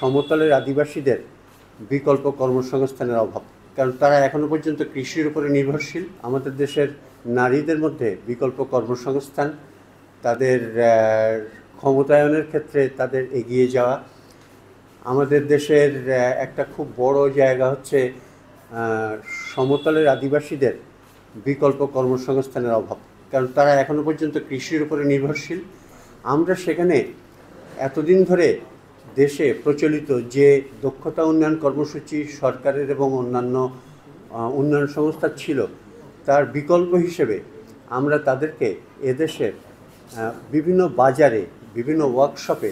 সমতলের আদিবাসীদের বিকল্প কর্মসংস্থানের অভাব, কারণ তারা এখনো পর্যন্ত কৃষির উপরে নির্ভরশীল। আমাদের দেশের নারীদের মধ্যে বিকল্প কর্মসংস্থান, তাদের ক্ষমতায়নের ক্ষেত্রে তাদের এগিয়ে যাওয়া, আমাদের দেশের একটা খুব বড় জায়গা হচ্ছে সমতলের আদিবাসীদের বিকল্প কর্মসংস্থানের অভাব, কারণ তারা এখনো পর্যন্ত কৃষির উপরে নির্ভরশীল। আমরা সেখানে এতদিন ধরে দেশে প্রচলিত যে দক্ষতা উন্নয়ন কর্মসূচি সরকারের এবং অন্যান্য উন্নয়ন সংস্থা ছিল, তার বিকল্প হিসেবে আমরা তাদেরকে এদেশের বিভিন্ন বাজারে, বিভিন্ন ওয়ার্কশপে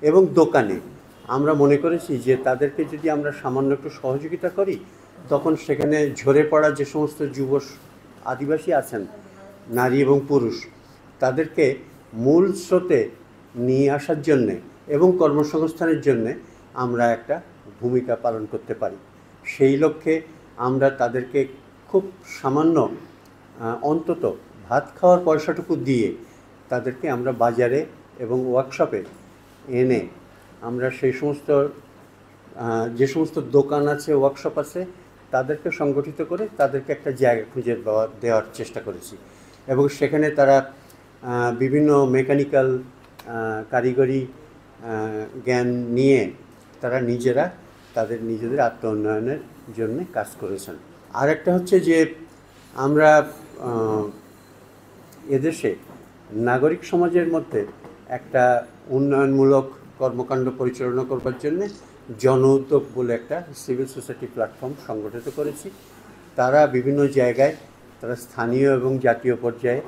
এবং দোকানে আমরা মনে করেছি যে তাদেরকে যদি আমরা সামান্য একটু সহযোগিতা করি, তখন সেখানে ঝরে পড়া যে সমস্ত যুব আদিবাসী আছেন, নারী এবং পুরুষ, তাদেরকে মূল স্রোতে নিয়ে আসার জন্যে এবং কর্মসংস্থানের জন্যে আমরা একটা ভূমিকা পালন করতে পারি। সেই লক্ষ্যে আমরা তাদেরকে খুব সামান্য অন্তত ভাত খাওয়ার পয়সাটুকু দিয়ে তাদেরকে আমরা বাজারে এবং ওয়ার্কশপে এনে আমরা সেই সমস্ত যে সমস্ত দোকান আছে, ওয়ার্কশপ আছে, তাদেরকে সংগঠিত করে তাদেরকে একটা জায়গা খুঁজে দেওয়ার চেষ্টা করেছি। এবং সেখানে তারা বিভিন্ন মেকানিক্যাল কারিগরি জ্ঞান নিয়ে তারা নিজেরা তাদের নিজেদের আত্ম উন্নয়নের জন্য কাজ করেছেন। আর একটা হচ্ছে যে আমরা এদেশে নাগরিক সমাজের মধ্যে একটা উন্নয়নমূলক কর্মকাণ্ড পরিচালনা করবার জন্যে জন উদ্যোগ বলে একটা সিভিল সোসাইটি প্ল্যাটফর্ম সংগঠিত করেছি। তারা বিভিন্ন জায়গায়, তারা স্থানীয় এবং জাতীয় পর্যায়ে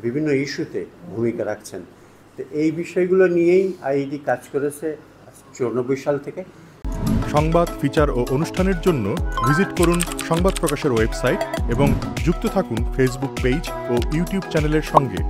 বিভিন্ন ইস্যুতে ভূমিকা রাখছেন। তো এই বিষয়গুলো নিয়েই আইইডি কাজ করেছে 94 সাল থেকে। সংবাদ, ফিচার ও অনুষ্ঠানের জন্য ভিজিট করুন সংবাদ প্রকাশের ওয়েবসাইট এবং যুক্ত থাকুন ফেসবুক পেজ ও ইউটিউব চ্যানেলের সঙ্গে।